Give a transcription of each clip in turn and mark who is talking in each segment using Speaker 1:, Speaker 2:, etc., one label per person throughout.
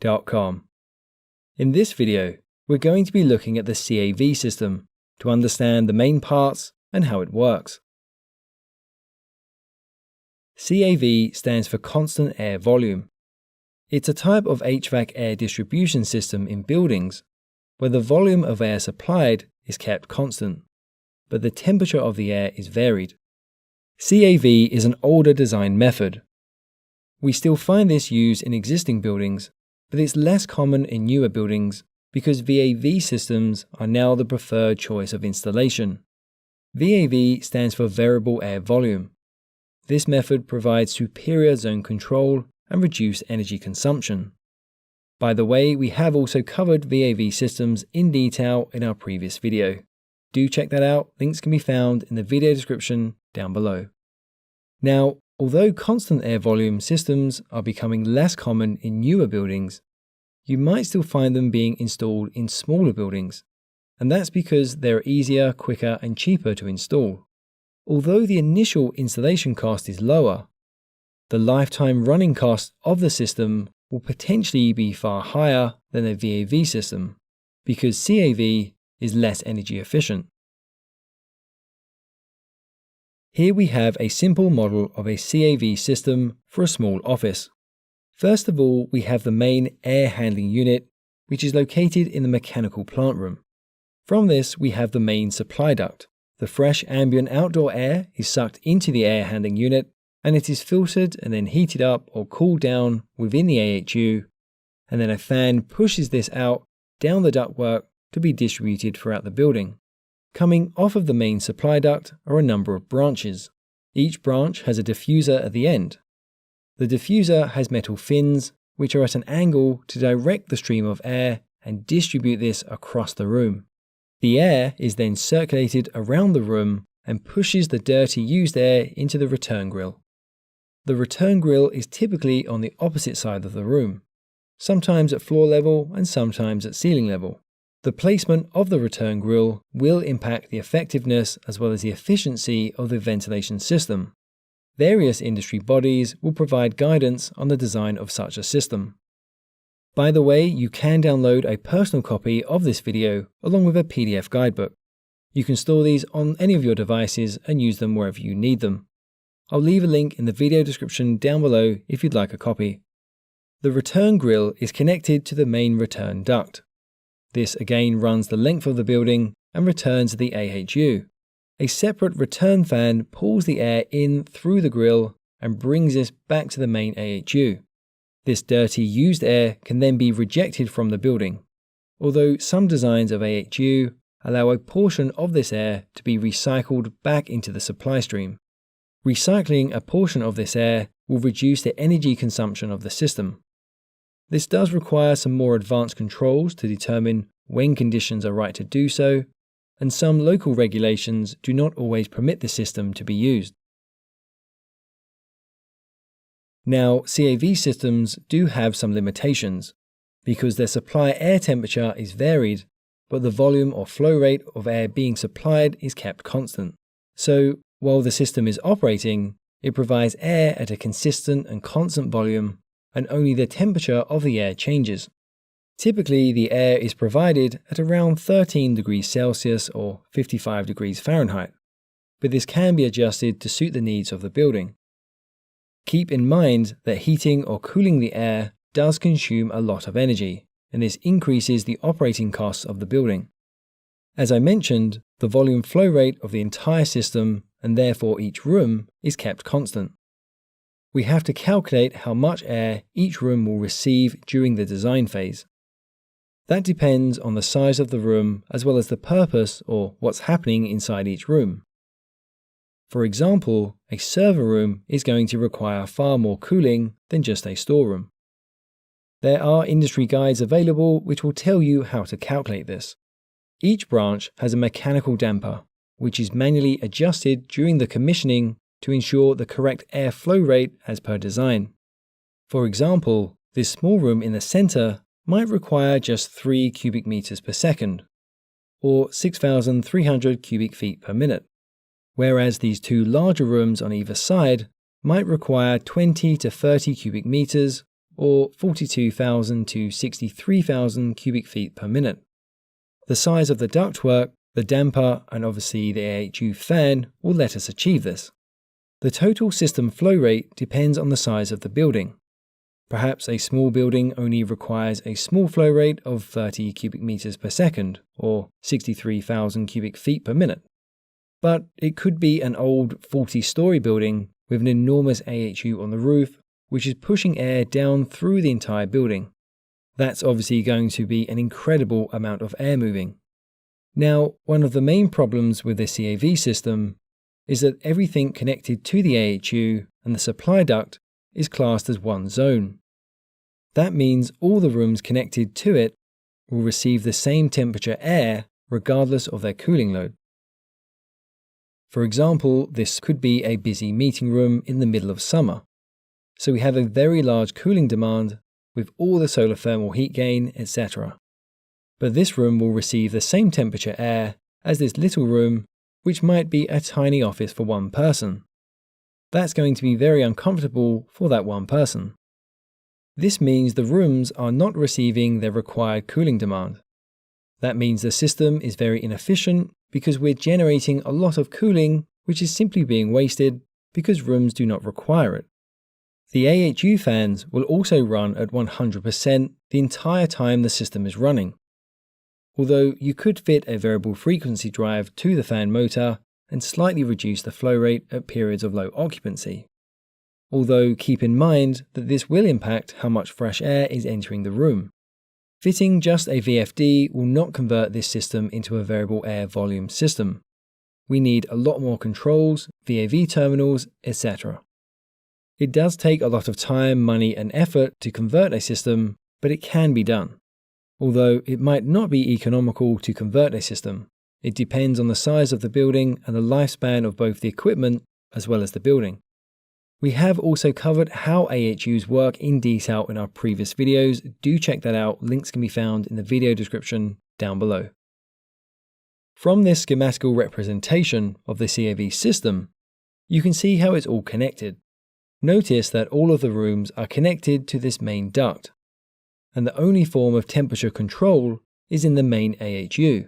Speaker 1: hvac.com. In this video, we're going to be looking at the CAV system to understand the main parts and how it works. CAV stands for constant air volume. It's a type of HVAC air distribution system in buildings where the volume of air supplied is kept constant, but the temperature of the air is varied. CAV is an older design method. We still find this used in existing buildings, but it's less common in newer buildings because VAV systems are now the preferred choice of installation. VAV stands for variable air volume. This method provides superior zone control and reduced energy consumption. By the way, we have also covered VAV systems in detail in our previous video. Do check that out, links can be found in the video description down below. Now, although constant air volume systems are becoming less common in newer buildings, you might still find them being installed in smaller buildings, and that's because they're easier, quicker, and cheaper to install. Although the initial installation cost is lower, the lifetime running cost of the system will potentially be far higher than a VAV system, because CAV is less energy efficient. Here we have a simple model of a CAV system for a small office. First of all, we have the main air handling unit, which is located in the mechanical plant room. From this, we have the main supply duct. The fresh ambient outdoor air is sucked into the air handling unit, and it is filtered and then heated up or cooled down within the AHU, and then a fan pushes this out down the ductwork to be distributed throughout the building. Coming off of the main supply duct are a number of branches. Each branch has a diffuser at the end. The diffuser has metal fins, which are at an angle to direct the stream of air and distribute this across the room. The air is then circulated around the room and pushes the dirty used air into the return grill. The return grill is typically on the opposite side of the room, sometimes at floor level and sometimes at ceiling level. The placement of the return grill will impact the effectiveness as well as the efficiency of the ventilation system. Various industry bodies will provide guidance on the design of such a system. By the way, you can download a personal copy of this video along with a PDF guidebook. You can store these on any of your devices and use them wherever you need them. I'll leave a link in the video description down below if you'd like a copy. The return grill is connected to the main return duct. This again runs the length of the building and returns to the AHU. A separate return fan pulls the air in through the grill and brings this back to the main AHU. This dirty used air can then be rejected from the building, although some designs of AHU allow a portion of this air to be recycled back into the supply stream. Recycling a portion of this air will reduce the energy consumption of the system. This does require some more advanced controls to determine when conditions are right to do so, and some local regulations do not always permit the system to be used. Now, CAV systems do have some limitations, because their supply air temperature is varied, but the volume or flow rate of air being supplied is kept constant. So, while the system is operating, it provides air at a consistent and constant volume, and only the temperature of the air changes. Typically, the air is provided at around 13 degrees Celsius or 55 degrees Fahrenheit, but this can be adjusted to suit the needs of the building. Keep in mind that heating or cooling the air does consume a lot of energy, and this increases the operating costs of the building. As I mentioned, the volume flow rate of the entire system, and therefore each room, is kept constant. We have to calculate how much air each room will receive during the design phase. That depends on the size of the room as well as the purpose or what's happening inside each room. For example, a server room is going to require far more cooling than just a storeroom. There are industry guides available which will tell you how to calculate this. Each branch has a mechanical damper, which is manually adjusted during the commissioning to ensure the correct air flow rate as per design. For example, this small room in the center might require just 3 cubic meters per second, or 6,300 cubic feet per minute, whereas these two larger rooms on either side might require 20 to 30 cubic meters, or 42,000 to 63,000 cubic feet per minute. The size of the ductwork, the damper, and obviously the AHU fan will let us achieve this. The total system flow rate depends on the size of the building. Perhaps a small building only requires a small flow rate of 30 cubic meters per second, or 63,000 cubic feet per minute. But it could be an old 40-story building with an enormous AHU on the roof, which is pushing air down through the entire building. That's obviously going to be an incredible amount of air moving. Now, one of the main problems with the CAV system is that everything connected to the AHU and the supply duct is classed as one zone. That means all the rooms connected to it will receive the same temperature air regardless of their cooling load. For example, this could be a busy meeting room in the middle of summer. So we have a very large cooling demand with all the solar thermal heat gain, etc. But this room will receive the same temperature air as this little room, which might be a tiny office for one person. That's going to be very uncomfortable for that one person. This means the rooms are not receiving their required cooling demand. That means the system is very inefficient because we're generating a lot of cooling which is simply being wasted because rooms do not require it. The AHU fans will also run at 100% the entire time the system is running. Although you could fit a variable frequency drive to the fan motor and slightly reduce the flow rate at periods of low occupancy. Although keep in mind that this will impact how much fresh air is entering the room. Fitting just a VFD will not convert this system into a variable air volume system. We need a lot more controls, VAV terminals, etc. It does take a lot of time, money, and effort to convert a system, but it can be done. Although it might not be economical to convert a system. It depends on the size of the building and the lifespan of both the equipment as well as the building. We have also covered how AHUs work in detail in our previous videos. Do check that out. Links can be found in the video description down below. From this schematical representation of the CAV system, you can see how it's all connected. Notice that all of the rooms are connected to this main duct, and the only form of temperature control is in the main AHU.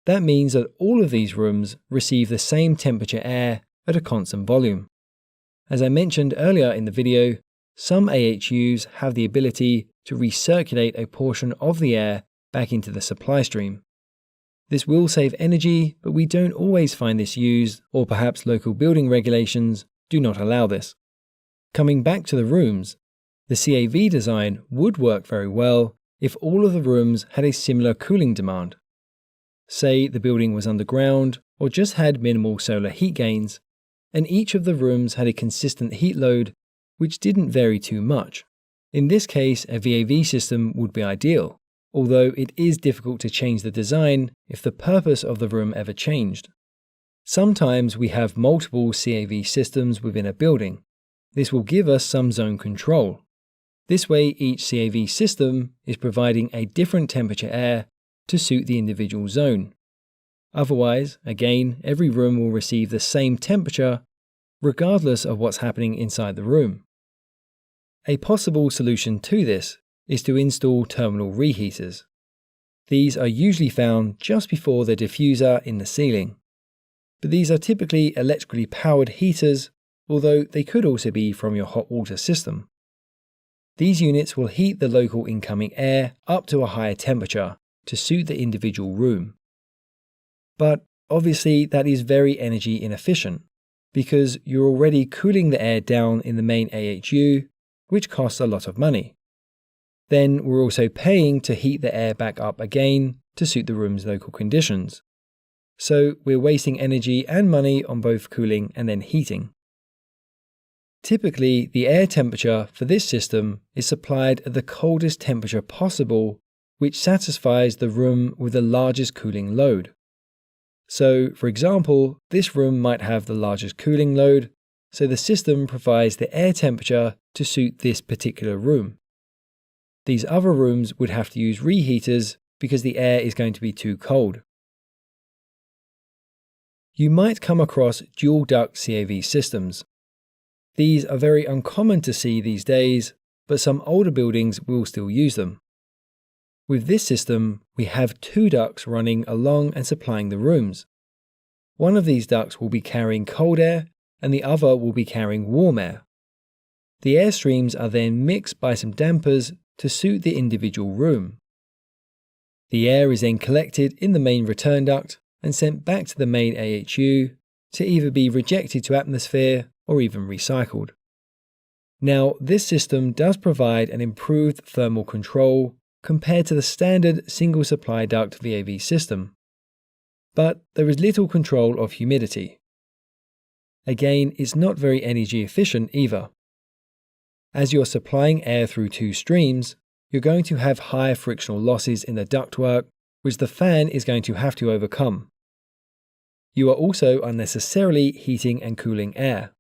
Speaker 1: That means that all of these rooms receive the same temperature air at a constant volume. As I mentioned earlier in the video, some AHUs have the ability to recirculate a portion of the air back into the supply stream. This will save energy, but we don't always find this used, or perhaps local building regulations do not allow this. Coming back to the rooms, the CAV design would work very well if all of the rooms had a similar cooling demand. Say the building was underground or just had minimal solar heat gains, and each of the rooms had a consistent heat load which didn't vary too much. In this case, a VAV system would be ideal, although it is difficult to change the design if the purpose of the room ever changed. Sometimes we have multiple CAV systems within a building. This will give us some zone control. This way, each CAV system is providing a different temperature air to suit the individual zone. Otherwise, again, every room will receive the same temperature regardless of what's happening inside the room. A possible solution to this is to install terminal reheaters. These are usually found just before the diffuser in the ceiling. But these are typically electrically powered heaters, although they could also be from your hot water system. These units will heat the local incoming air up to a higher temperature to suit the individual room. But obviously that is very energy inefficient because you're already cooling the air down in the main AHU, which costs a lot of money. Then we're also paying to heat the air back up again to suit the room's local conditions. So we're wasting energy and money on both cooling and then heating. Typically, the air temperature for this system is supplied at the coldest temperature possible, which satisfies the room with the largest cooling load. So, for example, this room might have the largest cooling load, so the system provides the air temperature to suit this particular room. These other rooms would have to use reheaters because the air is going to be too cold. You might come across dual duct CAV systems. These are very uncommon to see these days, but some older buildings will still use them. With this system, we have two ducts running along and supplying the rooms. One of these ducts will be carrying cold air and the other will be carrying warm air. The air streams are then mixed by some dampers to suit the individual room. The air is then collected in the main return duct and sent back to the main AHU to either be rejected to atmosphere or even recycled. Now, this system does provide an improved thermal control compared to the standard single supply duct VAV system, but there is little control of humidity. Again, it's not very energy efficient either. As you're supplying air through two streams, you're going to have higher frictional losses in the ductwork, which the fan is going to have to overcome. You are also unnecessarily heating and cooling air.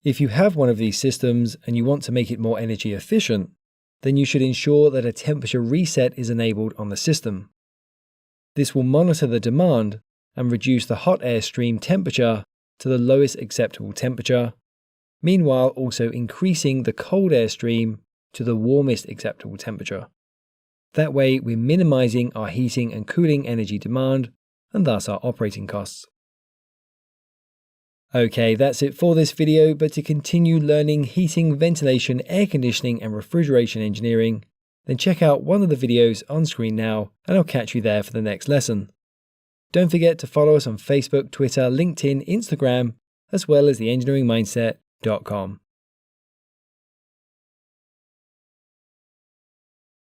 Speaker 1: If you have one of these systems and you want to make it more energy efficient, then you should ensure that a temperature reset is enabled on the system. This will monitor the demand and reduce the hot air stream temperature to the lowest acceptable temperature, meanwhile also increasing the cold air stream to the warmest acceptable temperature. That way we're minimizing our heating and cooling energy demand and thus our operating costs. Okay, that's it for this video, but to continue learning heating, ventilation, air conditioning and refrigeration engineering, then check out one of the videos on screen now and I'll catch you there for the next lesson. Don't forget to follow us on Facebook, Twitter, LinkedIn, Instagram, as well as theengineeringmindset.com.